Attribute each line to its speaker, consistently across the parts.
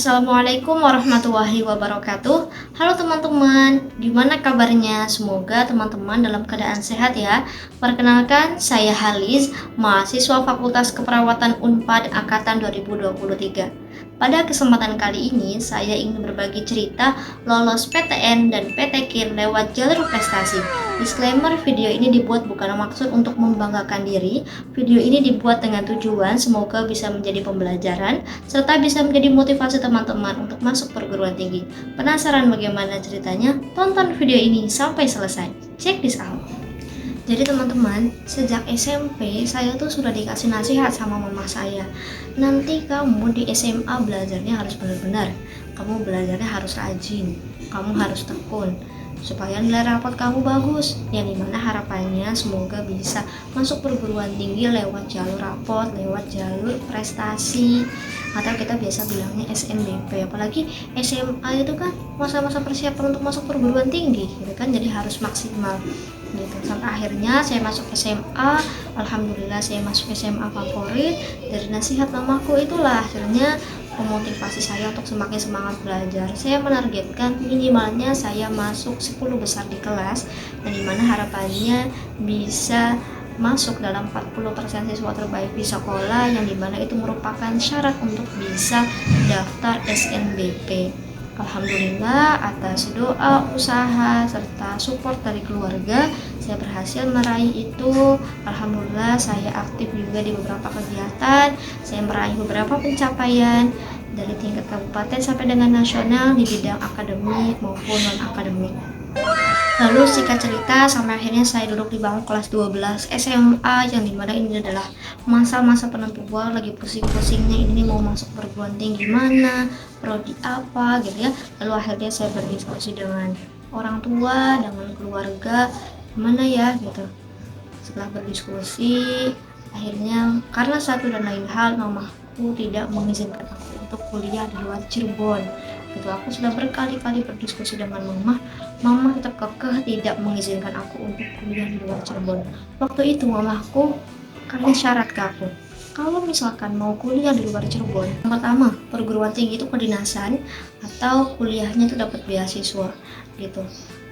Speaker 1: Assalamualaikum warahmatullahi wabarakatuh. Halo teman-teman, gimana kabarnya? Semoga teman-teman dalam keadaan sehat ya. Perkenalkan, saya Halis, mahasiswa Fakultas Keperawatan Unpad Angkatan 2023. Pada kesempatan kali ini, saya ingin berbagi cerita lolos PTN dan PTKIR lewat jalur prestasi. Disclaimer, video ini dibuat bukan maksud untuk membanggakan diri. Video ini dibuat dengan tujuan semoga bisa menjadi pembelajaran serta bisa menjadi motivasi teman-teman untuk masuk perguruan tinggi. Penasaran bagaimana ceritanya? Tonton video ini sampai selesai. Check this out. Jadi teman-teman, sejak SMP saya tuh sudah dikasih nasihat sama mama saya. Nanti kamu di SMA belajarnya harus benar-benar. Kamu belajarnya harus rajin. Kamu harus tekun supaya nilai rapot kamu bagus, yang dimana harapannya semoga bisa masuk perguruan tinggi lewat jalur rapot, lewat jalur prestasi, atau kita biasa bilangnya SNBP. Apalagi SMA itu kan masa-masa persiapan untuk masuk perguruan tinggi gitu kan, jadi harus maksimal gitu. Sampai akhirnya saya masuk SMA, alhamdulillah saya masuk SMA favorit. Dari nasihat mamaku itulah akhirnya memotivasi saya untuk semakin semangat belajar. Saya menargetkan minimalnya saya masuk 10 besar di kelas, dan dimana harapannya bisa masuk dalam 40% siswa terbaik di sekolah, yang dimana itu merupakan syarat untuk bisa daftar SNBP. Alhamdulillah atas doa, usaha, serta support dari keluarga, saya berhasil meraih itu. Alhamdulillah saya aktif juga di beberapa kegiatan, saya meraih beberapa pencapaian dari tingkat kabupaten sampai dengan nasional di bidang akademik maupun non-akademik. Lalu singkat cerita, sampai akhirnya saya duduk di bangku kelas 12 SMA, yang dimana ini adalah masa-masa penentuan, lagi pusing-pusingnya ini mau masuk perguruan tinggi mana, prodi apa gitu ya. Lalu akhirnya saya berdiskusi dengan orang tua, dengan keluarga, gimana ya gitu. Setelah berdiskusi, akhirnya karena satu dan lain hal mamaku tidak mengizinkan aku untuk kuliah di luar Cirebon gitu. Aku sudah berkali-kali berdiskusi dengan mama tetap kekeh tidak mengizinkan aku untuk kuliah di luar Cirebon. Waktu itu mamaku kasih syarat ke aku, kalau misalkan mau kuliah di luar Cirebon, yang pertama perguruan tinggi itu kedinasan atau kuliahnya itu dapat beasiswa gitu.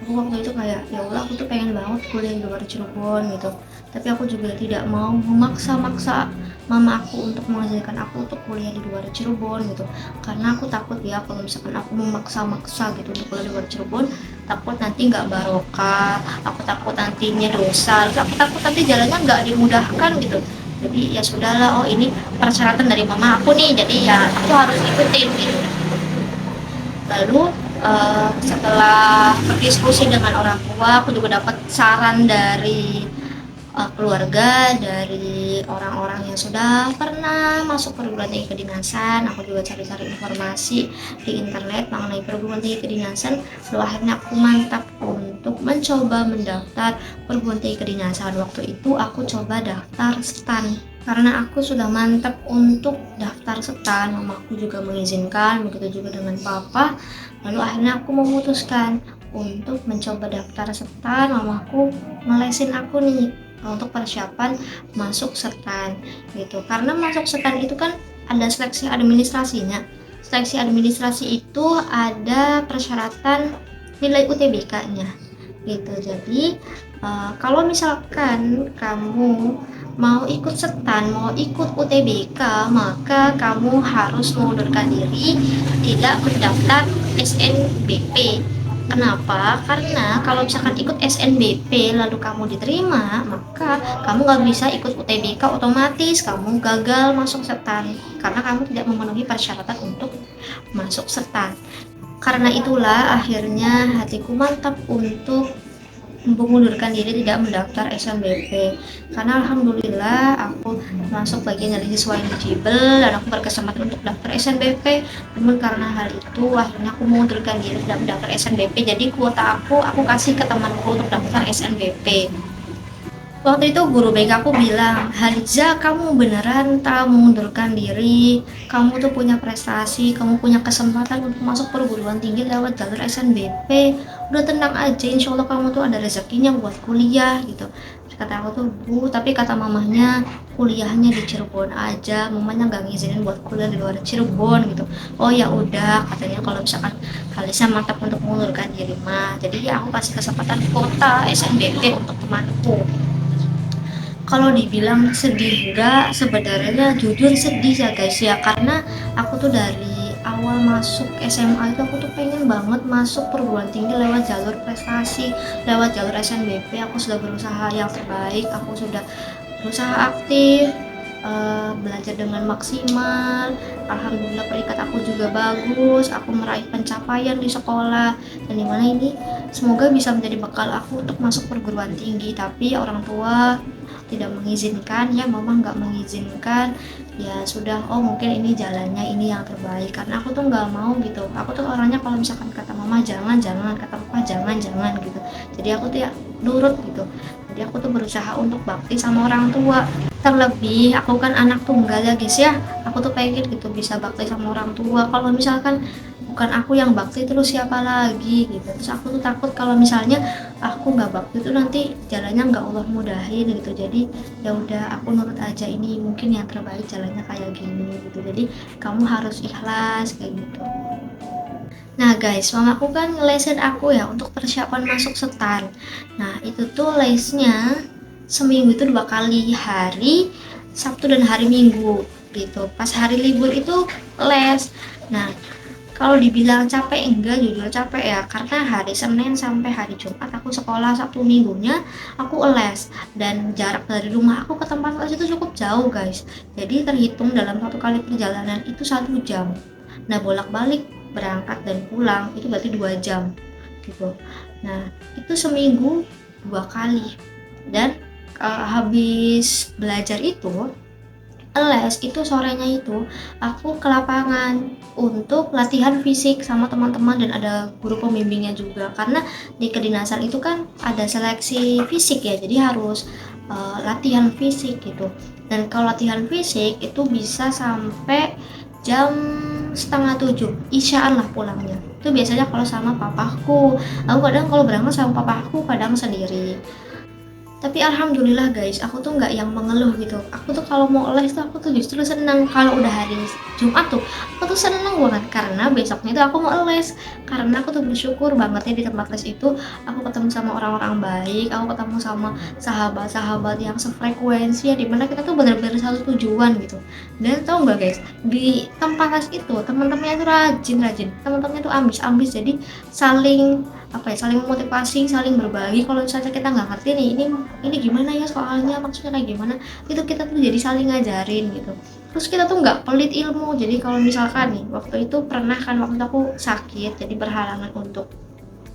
Speaker 1: Aku waktu itu kayak ya Allah, aku tuh pengen banget kuliah di luar Cirebon gitu, tapi aku juga tidak mau memaksa-maksa mama aku untuk mengizinkan aku untuk kuliah di luar Cirebon gitu, karena aku takut ya kalau misalkan aku memaksa-maksa gitu untuk kuliah di luar Cirebon, takut nanti nggak barokah, aku takut nantinya dosa, aku takut nanti jalannya nggak dimudahkan gitu. Jadi ya sudahlah, oh ini persyaratan dari mama aku nih, jadi ya aku harus ikutin gitu. Lalu setelah berdiskusi dengan orang tua, aku juga dapat saran dari keluarga, dari orang-orang yang sudah pernah masuk perguruan tinggi kedinasan. Aku juga cari-cari informasi di internet mengenai perguruan tinggi kedinasan. Lalu akhirnya aku mantap untuk mencoba mendaftar perguruan tinggi kedinasan. Waktu itu aku coba daftar STAN. Karena aku sudah mantap untuk daftar STAN, mamaku juga mengizinkan, begitu juga dengan papa. Lalu akhirnya aku memutuskan untuk mencoba daftar STAN. Mamaku ngelesin aku nih untuk persiapan masuk STAN gitu. Karena masuk STAN itu kan ada seleksi administrasinya. Seleksi administrasi itu ada persyaratan nilai UTBK-nya gitu. Jadi kalau misalkan kamu mau ikut STAN, mau ikut UTBK, maka kamu harus mengundurkan diri, tidak mendaftar SNBP. Kenapa? Karena kalau misalkan ikut SNBP lalu kamu diterima, maka kamu nggak bisa ikut UTBK, otomatis kamu gagal masuk STAN karena kamu tidak memenuhi persyaratan untuk masuk STAN. Karena itulah akhirnya hatiku mantap untuk mengundurkan diri, tidak mendaftar SNBP. Karena alhamdulillah aku masuk bagian dari siswa eligible dan aku berkesempatan untuk daftar SNBP. Namun karena hal itu akhirnya aku mengundurkan diri, tidak mendaftar SNBP. Jadi kuota aku kasih ke temanku untuk daftar SNBP. Waktu itu guru BK aku bilang, Haliza, kamu beneran tak mengundurkan diri, kamu tuh punya prestasi, kamu punya kesempatan untuk masuk perguruan tinggi lewat jalur SNBP, udah tenang aja, insya Allah kamu tuh ada rezekinya buat kuliah gitu. Kata aku tuh, Bu, tapi kata mamahnya kuliahnya di Cirebon aja, mamanya nggak ngizinin buat kuliah di luar Cirebon gitu. Oh ya udah, katanya kalau misalkan Kalisa mantap untuk mengundurkan diri mah, jadi ya aku kasih kesempatan kota SNBP untuk temanku. Kalau dibilang sedih enggak, sebenarnya jujur sedih ya guys ya, karena aku tuh dari awal masuk SMA itu aku tuh pengen banget masuk perguruan tinggi lewat jalur prestasi, lewat jalur SNBP. Aku sudah berusaha yang terbaik, aku sudah berusaha aktif, belajar dengan maksimal. Alhamdulillah peringkat aku juga bagus, aku meraih pencapaian di sekolah, dan dimana ini semoga bisa menjadi bekal aku untuk masuk perguruan tinggi. Tapi orang tua tidak mengizinkan, ya mama nggak mengizinkan. Ya sudah, oh mungkin ini jalannya, ini yang terbaik, karena aku tuh nggak mau gitu. Aku tuh orangnya kalau misalkan kata mama jangan, kata papa jangan gitu. Jadi aku tuh ya nurut gitu. Jadi aku tuh berusaha untuk bakti sama orang tua. Terlebih aku kan anak tunggal ya guys ya, aku tuh pengen gitu bisa bakti sama orang tua. Kalau misalkan bukan aku yang bakti, terus siapa lagi gitu. Terus aku tuh takut kalau misalnya aku nggak bakti itu nanti jalannya nggak Allah mudahin gitu. Jadi ya udah, aku nurut aja, ini mungkin yang terbaik jalannya kayak gini gitu. Jadi kamu harus ikhlas kayak gitu. Nah guys, mamaku kan ngelesin aku ya untuk persiapan masuk STAN. Nah itu tuh lesnya seminggu itu 2 kali, hari Sabtu dan hari Minggu gitu. Pas hari libur itu les. Nah kalau dibilang capek enggak, jujur capek ya, karena hari Senin sampai hari Jumat aku sekolah, Sabtu Minggunya aku les, dan jarak dari rumah aku ke tempat les itu cukup jauh guys. Jadi terhitung dalam 1 kali perjalanan itu 1 jam. Nah bolak-balik berangkat dan pulang itu berarti 2 jam gitu. Nah itu seminggu 2 kali, dan habis belajar itu les itu sorenya itu aku ke lapangan untuk latihan fisik sama teman-teman, dan ada guru pembimbingnya juga, karena di kedinasan itu kan ada seleksi fisik ya, jadi harus latihan fisik gitu. Dan kalau latihan fisik itu bisa sampai jam setengah 7 isyaan lah pulangnya. Itu biasanya kalau sama papaku. Aku kadang kalau berangkat sama papaku, kadang sendiri. Tapi alhamdulillah guys, aku tuh nggak yang mengeluh gitu. Aku tuh kalau mau les tuh aku tuh justru senang. Kalau udah hari Jumat tuh aku tuh seneng banget, karena besoknya itu aku mau les. Karena aku tuh bersyukur banget ya di tempat les itu aku ketemu sama orang-orang baik, aku ketemu sama sahabat-sahabat yang sefrekuensi ya, dimana kita tuh benar-benar satu tujuan gitu. Dan tau nggak guys, di tempat les itu teman-temannya tuh rajin, teman-temannya tuh ambis, jadi saling saling memotivasi, saling berbagi. Kalau misalnya kita nggak ngerti nih, ini gimana ya soalnya, maksudnya kayak gimana, itu kita tuh jadi saling ngajarin gitu. Terus kita tuh nggak pelit ilmu. Jadi kalau misalkan nih waktu itu pernah kan, waktu aku sakit jadi berhalangan untuk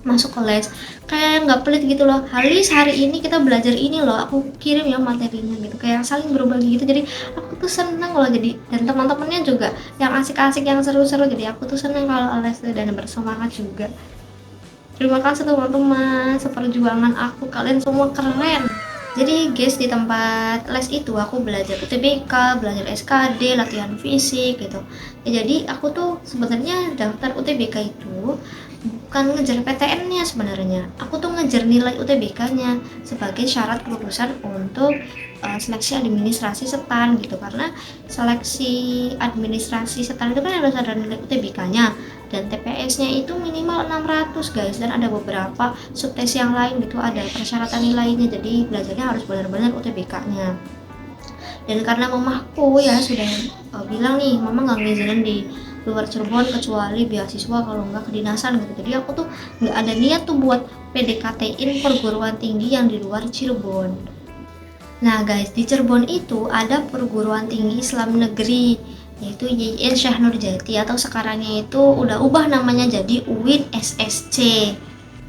Speaker 1: masuk ke les, kayak nggak pelit gitu loh, Halis hari ini kita belajar ini loh, aku kirim ya materinya gitu, kayak saling berbagi gitu. Jadi aku tuh seneng loh, jadi dan teman-temannya juga yang asik-asik, yang seru-seru, jadi aku tuh seneng kalau les dan bersemangat juga. Terima kasih teman-teman, seperjuangan aku, kalian semua keren. Jadi guys, di tempat les itu aku belajar UTBK, belajar SKD, latihan fisik gitu. Ya, jadi aku tuh sebenarnya daftar UTBK itu bukan ngejar PTN-nya sebenarnya. Aku tuh ngejar nilai UTBK-nya sebagai syarat kelulusan untuk seleksi administrasi STAN gitu. Karena seleksi administrasi STAN itu kan harus ada nilai UTBK-nya, dan TPS-nya itu minimal 600 guys, dan ada beberapa subtes yang lain gitu, ada persyaratan nilainya. Jadi belajarnya harus benar-benar UTBK-nya. Dan karena mamaku ya sudah bilang nih, mama nggak ngizinin di luar Cirebon kecuali beasiswa, kalau nggak kedinasan gitu. Jadi aku tuh nggak ada niat tuh buat PDKT-in perguruan tinggi yang di luar Cirebon. Nah guys, di Cirebon itu ada perguruan tinggi Islam negeri, yaitu YIN Syekh Nurjati, atau sekarangnya itu udah ubah namanya jadi UIN SSC.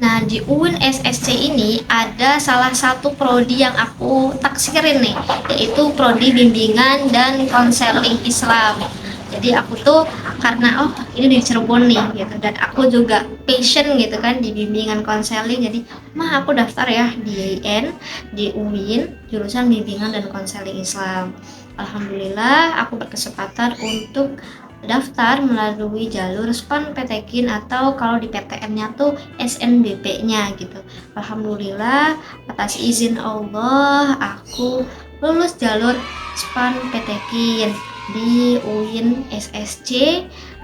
Speaker 1: Nah di UIN SSC ini ada salah satu prodi yang aku taksirin nih, yaitu prodi bimbingan dan konseling Islam. Jadi aku tuh karena ini di Cirebon nih gitu, dan aku juga passion gitu kan di bimbingan konseling, jadi aku daftar ya di YIN, di UIN, jurusan bimbingan dan konseling Islam. Alhamdulillah aku berkesempatan untuk daftar melalui jalur SPAN-PTKIN atau kalau di PTN-nya tuh SNBP-nya gitu. Alhamdulillah atas izin Allah aku lulus jalur SPAN-PTKIN di UIN SSC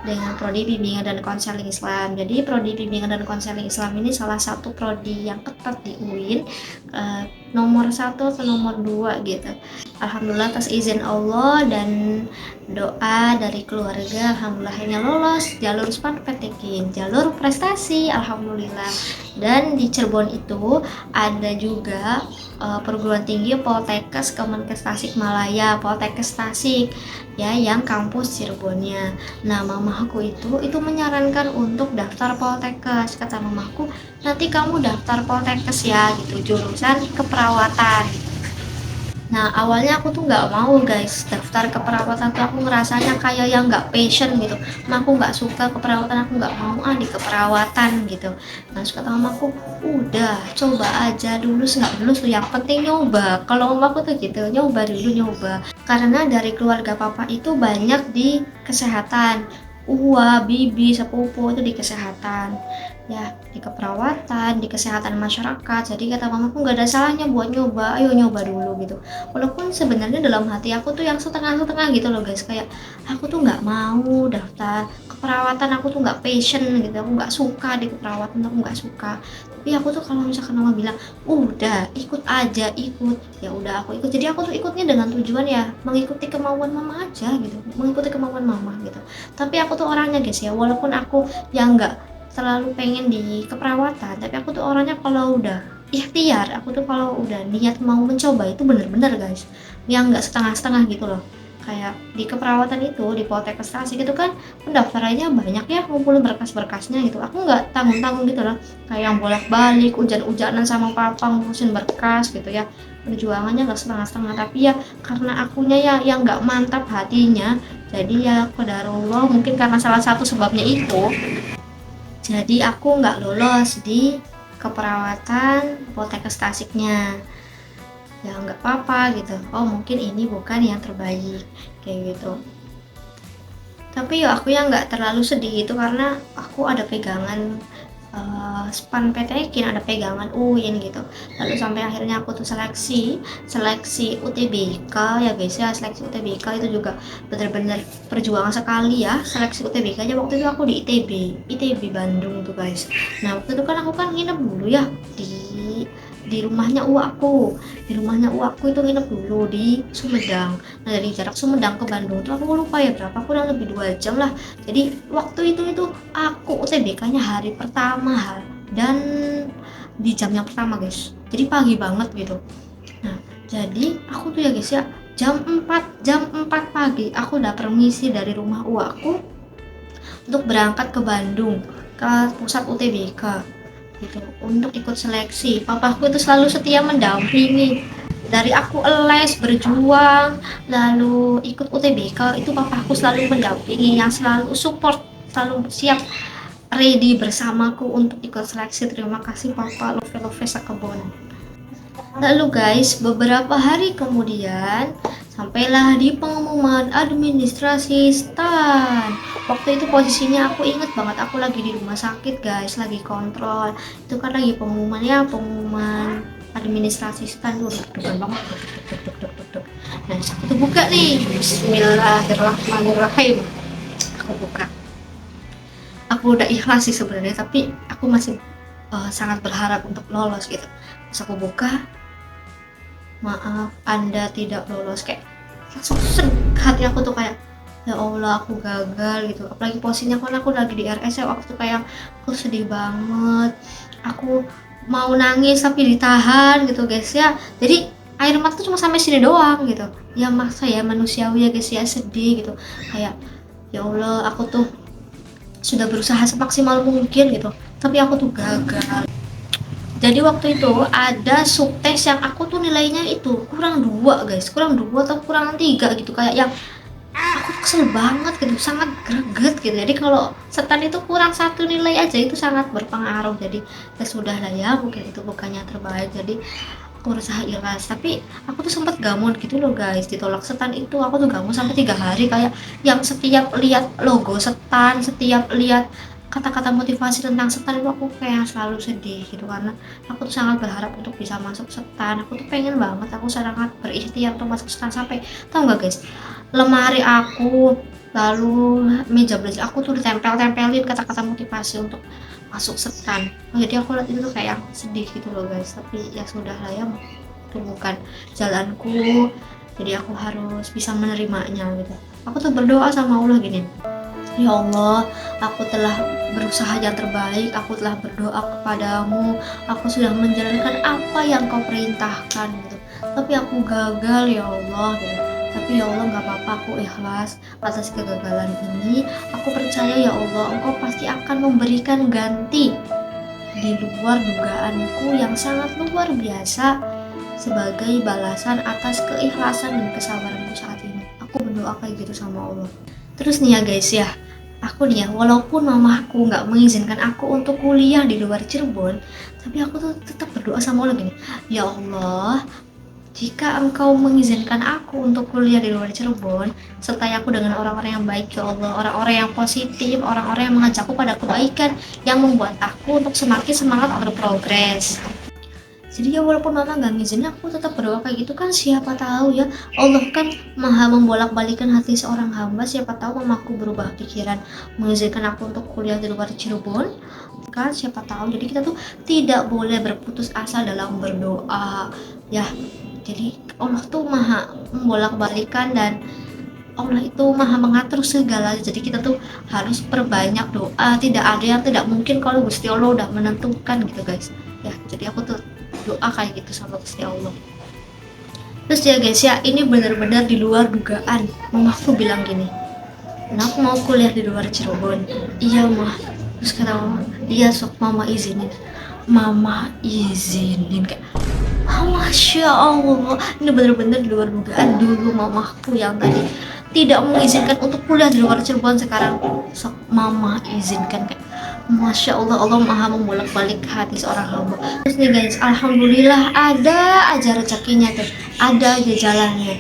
Speaker 1: dengan prodi bimbingan dan konseling Islam. Jadi prodi bimbingan dan konseling Islam ini salah satu prodi yang ketat di UIN, nomor 1 atau nomor 2 gitu. Alhamdulillah atas izin Allah dan doa dari keluarga, alhamdulillah akhirnya lolos jalur SPAN-PTKIN, jalur prestasi, alhamdulillah. Dan di Cirebon itu ada juga perguruan tinggi Poltekkes Kemenkes Tasikmalaya, Poltekkes Tasik ya, yang kampus Cirebonnya. Nah, mamaku itu menyarankan untuk daftar Poltekkes. Kata mamaku, nanti kamu daftar Poltekkes ya gitu, jurusan keperawatan. Nah, awalnya aku tuh nggak mau guys daftar keperawatan tuh, aku ngerasanya kayak yang nggak passion gitu. Nah, aku nggak suka keperawatan, aku nggak mau di keperawatan gitu. Nah, suka sama aku, udah coba aja dulu, nggak dulu tuh, yang penting nyoba. Kalau mamaku tuh gitu, nyoba dulu, nyoba. Karena dari keluarga papa itu banyak di kesehatan, bibi, sepupu itu di kesehatan ya, di keperawatan, di kesehatan masyarakat. Jadi kata mamaku nggak ada salahnya buat nyoba, ayo nyoba dulu gitu. Walaupun sebenarnya dalam hati aku tuh yang setengah-setengah gitu loh guys, kayak aku tuh nggak mau daftar keperawatan, aku tuh nggak passion gitu, aku nggak suka di keperawatan, aku nggak suka. Tapi aku tuh kalau misalkan mama bilang udah ikut aja, ikut, ya udah aku ikut. Jadi aku tuh ikutnya dengan tujuan ya mengikuti kemauan mama aja gitu, mengikuti kemauan mama gitu. Tapi aku tuh orangnya guys ya, walaupun aku yang nggak terlalu pengen di keperawatan, tapi aku tuh orangnya kalau udah ikhtiar, aku tuh kalau udah niat mau mencoba itu bener-bener guys, yang nggak setengah-setengah gitu loh. Kayak di keperawatan itu, di Poltekkes Tasik itu kan pendaftarannya banyak ya, ngumpulin berkas-berkasnya gitu, aku nggak tanggung-tanggung gitu loh, kayak yang bolak-balik hujan-hujanan sama papa ngurusin berkas gitu ya. Perjuangannya nggak setengah-setengah, tapi ya karena akunya ya yang nggak mantap hatinya, jadi ya qadarullah, mungkin karena salah satu sebabnya itu, jadi aku nggak lolos di keperawatan Poltekkes Tasiknya. Ya nggak apa-apa gitu. Oh mungkin ini bukan yang terbaik kayak gitu. Tapi ya aku yang nggak terlalu sedih itu karena aku ada pegangan SPAN-PTKIN, ada pegangan UIN gitu. Lalu sampai akhirnya aku tuh seleksi UTBK ya guys ya, seleksi UTBK itu juga bener-bener perjuangan sekali ya. Seleksi UTBK aja waktu itu aku di ITB Bandung tuh guys. Nah waktu itu kan aku kan nginep dulu ya di rumahnya aku, itu nginep dulu di Sumedang. Nah dari jarak Sumedang ke Bandung tuh aku lupa ya berapa, kurang lebih 2 jam lah. Jadi waktu itu aku UTBK-nya hari pertama dan di jam yang pertama guys, jadi pagi banget gitu. Nah jadi aku tuh ya guys ya, jam 4 pagi aku udah permisi dari rumah aku untuk berangkat ke Bandung, ke pusat UTBK gitu, untuk ikut seleksi. Papaku itu selalu setia mendampingi dari aku les, berjuang, lalu ikut UTBK, itu papaku selalu mendampingi, yang selalu support, selalu siap ready bersamaku untuk ikut seleksi. Terima kasih papa, love sekebon. Lalu guys, beberapa hari kemudian sampailah di pengumuman administrasi STAN. Waktu itu posisinya aku inget banget, aku lagi di rumah sakit guys, lagi kontrol. Itu kan lagi pengumuman administrasi STAN tuh, deg-degan banget. Nah, aku tuh buka nih, bismillahirrahmanirrahim. Aku buka. Aku udah ikhlas sih sebenarnya, tapi aku masih sangat berharap untuk lolos gitu. Terus aku buka, maaf Anda tidak lolos, kayak langsung hati aku tuh kayak ya Allah aku gagal gitu. Apalagi posisinya kan aku lagi di RS ya, waktu itu kayak aku sedih banget, aku mau nangis tapi ditahan gitu guys ya. Jadi air mata tuh cuma sampai sini doang gitu ya, maksa ya, manusiawi ya guys ya, sedih gitu. Kayak ya Allah aku tuh sudah berusaha semaksimal mungkin gitu, tapi aku tuh gagal. Jadi waktu itu ada subtes yang aku tuh nilainya itu kurang 2 guys, kurang 2 atau kurang 3 gitu, kayak yang aku kesel banget gitu, sangat greget gitu. Jadi kalau STAN itu kurang 1 nilai aja itu sangat berpengaruh. Jadi ya sudah lah ya, mungkin itu bukannya terbaik. Jadi aku berusaha ikhlas, tapi aku tuh sempat gamon gitu loh guys, ditolak setan itu aku tuh gamon sampai 3 hari, kayak yang setiap lihat logo setan, setiap lihat kata-kata motivasi tentang setan itu aku kayak selalu sedih gitu, karena aku tuh sangat berharap untuk bisa masuk setan. Aku tuh pengen banget, aku sangat berikhtiar untuk masuk setan, sampai tau nggak guys, lemari aku, lalu meja belajar aku tuh ditempel-tempelin kata-kata motivasi untuk masuk setan. Jadi aku lihat itu tuh kayak sedih gitu loh guys, tapi ya sudah lah ya, itu bukan jalanku, jadi aku harus bisa menerimanya gitu. Aku tuh berdoa sama Allah gini, ya Allah, aku telah berusaha yang terbaik, aku telah berdoa kepadamu, aku sudah menjalankan apa yang kau perintahkan gitu, tapi aku gagal ya Allah gitu. Tapi ya Allah, gak apa-apa, aku ikhlas atas kegagalan ini. Aku percaya ya Allah, Engkau pasti akan memberikan ganti di luar dugaanku yang sangat luar biasa sebagai balasan atas keikhlasan dan kesabaranku saat ini. Aku berdoa kayak gitu sama Allah. Terus nih ya guys ya, aku nih ya, walaupun mamaku nggak mengizinkan aku untuk kuliah di luar Cirebon, tapi aku tuh tetap berdoa sama Allah gini, ya Allah, jika Engkau mengizinkan aku untuk kuliah di luar Cirebon, sertai aku dengan orang-orang yang baik ya Allah, orang-orang yang positif, orang-orang yang mengajakku pada kebaikan, yang membuat aku untuk semakin semangat berprogres. Jadi ya walaupun mama gak ngizinin, aku tetap berdoa kayak gitu kan, siapa tahu ya, Allah kan maha membolak-balikan hati seorang hamba, siapa tahu mamaku berubah pikiran mengizinkan aku untuk kuliah di luar Cirebon kan, siapa tahu. Jadi kita tuh tidak boleh berputus asa dalam berdoa ya. Jadi Allah tuh maha membolak-balikan dan Allah itu maha mengatur segala. Jadi kita tuh harus perbanyak doa, tidak ada yang tidak mungkin kalau Gusti Allah udah menentukan gitu guys ya. Jadi aku tuh doa kayak gitu sama Gusti Allah. Terus ya guys ya, ini benar-benar di luar dugaan. Mamaku bilang gini, aku mau kuliah di luar Cirebon. Iya mah. Terus kata mama, iya sok mama izinin. Mama izinin kayak, oh, Masya Allah, ini benar-benar di luar dugaan. Dulu mamaku yang tadi tidak mengizinkan untuk kuliah di luar Cirebon, sekarang sok mama izinkan kayak, Masya Allah, Allah maha membolak-balik hati seorang hamba. Terus nih guys, alhamdulillah ada aja rezekinya tuh, ada aja jalannya.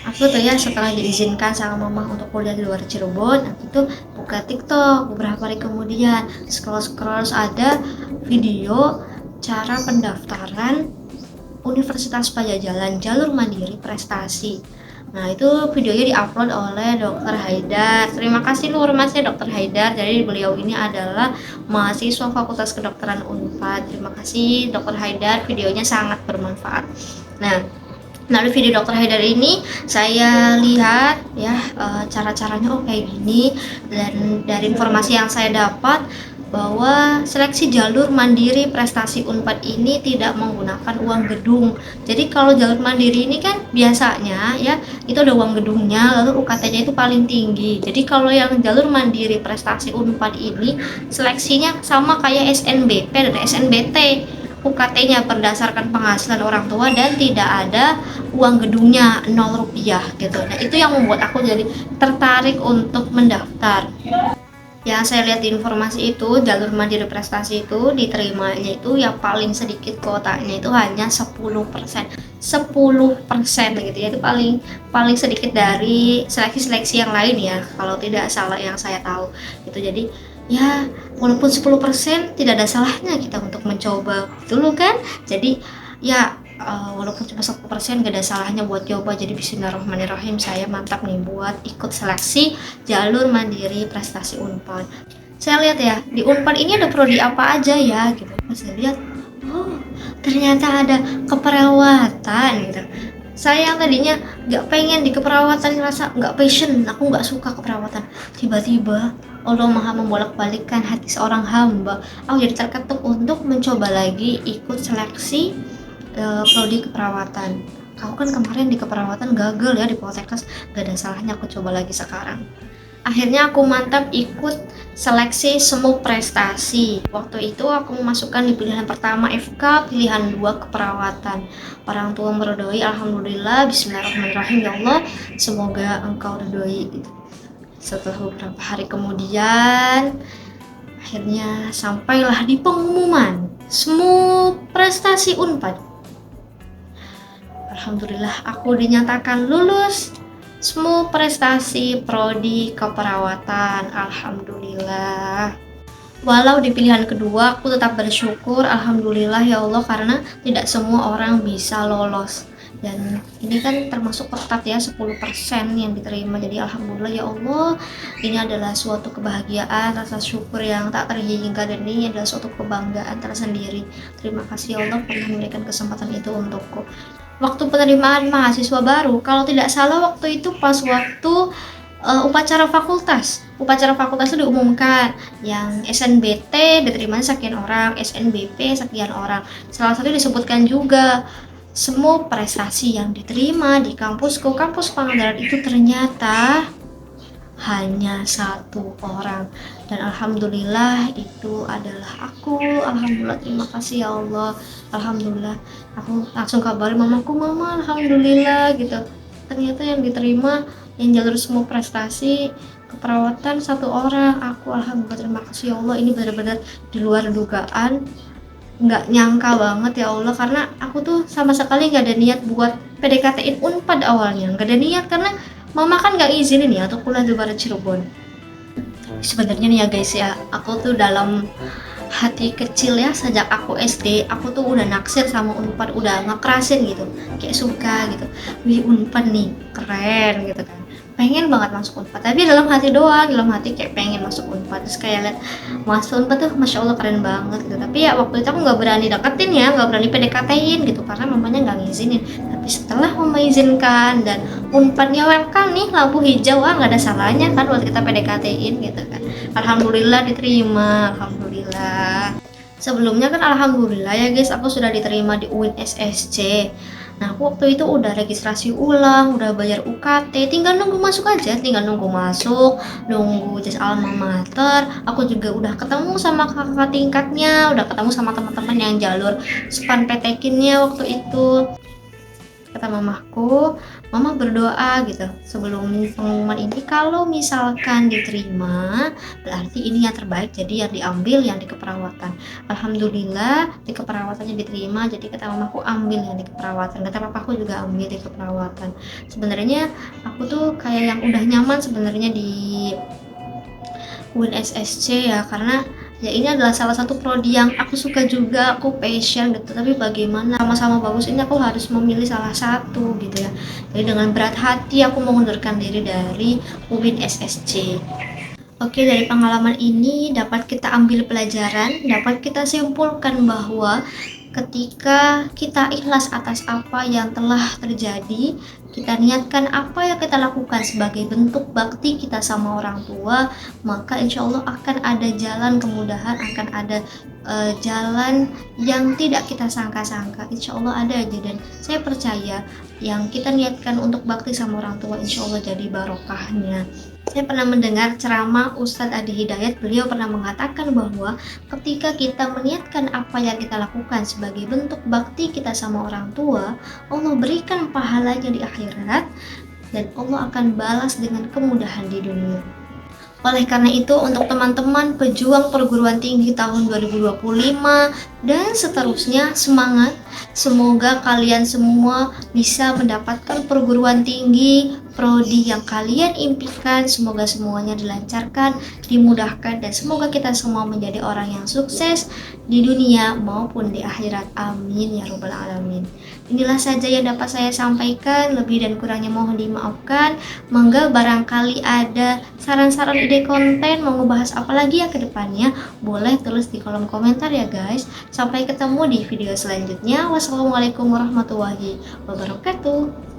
Speaker 1: Aku tuh ya setelah diizinkan sama mama untuk kuliah di luar Cirebon, aku tuh buka TikTok beberapa hari kemudian, scroll ada video cara pendaftaran Universitas Pajajaran jalur mandiri prestasi. Nah itu videonya diupload oleh Dr. Haidar. Terima kasih luar masnya Dr. Haidar. Jadi beliau ini adalah mahasiswa Fakultas Kedokteran Unpad. Terima kasih Dr. Haidar, videonya sangat bermanfaat. Nah, melalui video Dr. Haidar ini saya lihat ya cara-caranya kayak gini, dan dari informasi yang saya dapat bahwa seleksi jalur mandiri prestasi Unpad ini tidak menggunakan uang gedung. Jadi kalau jalur mandiri ini kan biasanya ya itu ada uang gedungnya, lalu UKT-nya itu paling tinggi. Jadi kalau yang jalur mandiri prestasi Unpad ini seleksinya sama kayak SNBP dan SNBT. UKT-nya berdasarkan penghasilan orang tua dan tidak ada uang gedungnya, 0 rupiah gitu. Nah itu yang membuat aku jadi tertarik untuk mendaftar. Yang saya lihat di informasi itu, jalur mandiri prestasi itu diterimanya itu yang paling sedikit kuotanya itu hanya 10%. 10% gitu ya, itu paling sedikit dari seleksi-seleksi yang lain ya, kalau tidak salah yang saya tahu gitu. Jadi ya walaupun 10% tidak ada salahnya kita untuk mencoba dulu kan. Jadi ya walaupun cuma 10% gak ada salahnya buat coba. Jadi bismillahirrahmanirrahim, saya mantap nih buat ikut seleksi jalur mandiri prestasi Unpad. Saya lihat ya di Unpad ini ada prodi apa aja ya gitu. Pas saya lihat, oh ternyata ada keperawatan gitu. Saya yang tadinya gak pengen di keperawatan, ngerasa gak passion, aku gak suka keperawatan, tiba-tiba Allah maha membolak-balikkan hati seorang hamba, aku jadi terketuk untuk mencoba lagi ikut seleksi prodi keperawatan. Aku kan kemarin di keperawatan gagal ya di Poltekkes, gak ada salahnya aku coba lagi sekarang. Akhirnya aku mantap ikut seleksi semu prestasi. Waktu itu aku memasukkan di pilihan pertama FK, pilihan 2 keperawatan. Orang tua meridhoi, alhamdulillah, bismillahirrahmanirrahim, ya Allah, semoga engkau ridhoi. Setelah beberapa hari kemudian, akhirnya sampailah di pengumuman semu prestasi Unpad. Alhamdulillah aku dinyatakan lulus semua prestasi prodi keperawatan. Alhamdulillah. Walau di pilihan kedua, aku tetap bersyukur, alhamdulillah ya Allah, karena tidak semua orang bisa lolos. Dan ini kan termasuk ketat ya, 10% yang diterima. Jadi alhamdulillah ya Allah, ini adalah suatu kebahagiaan, rasa syukur yang tak terhingga, dan ini adalah suatu kebanggaan tersendiri. Terima kasih ya Allah pernah memberikan kesempatan itu untukku. Waktu penerimaan mahasiswa baru, kalau tidak salah waktu itu pas waktu upacara fakultas. Upacara fakultas itu diumumkan, yang SNBT diterima sekian orang, SNBP sekian orang. Salah satu disebutkan juga semua prestasi yang diterima di kampusku, kampus Pangandaran itu ternyata hanya 1 orang, dan alhamdulillah itu adalah aku. Alhamdulillah, terima kasih ya Allah. Alhamdulillah, aku langsung kabarin mamaku, mama alhamdulillah gitu, ternyata yang diterima yang jalur semua prestasi keperawatan 1 orang. Aku alhamdulillah, terima kasih ya Allah, ini benar-benar di luar dugaan, nggak nyangka banget ya Allah, karena aku tuh sama sekali nggak ada niat buat PDKT-in Unpad awalnya, nggak ada niat karena mama kan nggak izinin ya untuk kuliah di luar Cirebon. Sebenarnya nih ya guys ya, aku tuh dalam hati kecil ya, sejak aku SD aku tuh udah naksir sama Unpad, udah ngekerasin gitu, kayak suka gitu, wih Unpad nih keren gitu kan, pengen banget masuk Unpad, tapi dalam hati doang, dalam hati kayak pengen masuk Unpad. Terus kayak liat masuk Unpad tuh masya Allah keren banget gitu, tapi ya waktu itu aku nggak berani deketin ya, nggak berani PDKT-in gitu karena mamanya nggak ngizinin. Tapi setelah mama izinkan dan Unpadnya welcome nih, lampu hijau, nggak ada salahnya kan buat kita PDKT-in gitu kan. Alhamdulillah diterima, alhamdulillah. Sebelumnya kan alhamdulillah ya guys, aku sudah diterima di UIN SSC. Nah, aku waktu itu udah registrasi ulang, udah bayar UKT, tinggal nunggu masuk aja, tinggal nunggu masuk, nunggu jas alma mater. Aku juga udah ketemu sama kakak tingkatnya, udah ketemu sama teman-teman yang jalur span PTKIN-nya waktu itu. Kata mamaku, mama berdoa gitu sebelum pengumuman ini, kalau misalkan diterima berarti ini yang terbaik, jadi yang diambil yang di keperawatan. Alhamdulillah di keperawatannya diterima, jadi kata mamaku ambil yang di keperawatan, kata papaku juga ambil di keperawatan. Sebenarnya aku tuh kayak yang udah nyaman sebenarnya di UIN SSC ya, karena ya ini adalah salah satu prodi yang aku suka juga, aku passion gitu. Tapi bagaimana sama-sama bagus ini, aku harus memilih salah satu gitu ya. Jadi dengan berat hati aku mengundurkan diri dari UIN SSC. Oke, dari pengalaman ini dapat kita ambil pelajaran, dapat kita simpulkan bahwa ketika kita ikhlas atas apa yang telah terjadi, kita niatkan apa yang kita lakukan sebagai bentuk bakti kita sama orang tua, maka insya Allah akan ada jalan kemudahan, akan ada jalan yang tidak kita sangka-sangka. Insya Allah ada aja, dan saya percaya yang kita niatkan untuk bakti sama orang tua insya Allah jadi barokahnya. Saya pernah mendengar ceramah Ustadz Adi Hidayat, beliau pernah mengatakan bahwa ketika kita meniatkan apa yang kita lakukan sebagai bentuk bakti kita sama orang tua, Allah berikan pahalanya di akhirat dan Allah akan balas dengan kemudahan di dunia. Oleh karena itu, untuk teman-teman pejuang perguruan tinggi tahun 2025 dan seterusnya, semangat. Semoga kalian semua bisa mendapatkan perguruan tinggi, prodi yang kalian impikan. Semoga semuanya dilancarkan, dimudahkan, dan semoga kita semua menjadi orang yang sukses di dunia maupun di akhirat. Amin ya robbal alamin. Inilah saja yang dapat saya sampaikan, lebih dan kurangnya mohon dimaafkan. Mangga barangkali ada saran-saran ide konten mau ngebahas apa lagi ya ke depannya, boleh tulis di kolom komentar ya guys. Sampai ketemu di video selanjutnya. Wassalamualaikum warahmatullahi wabarakatuh.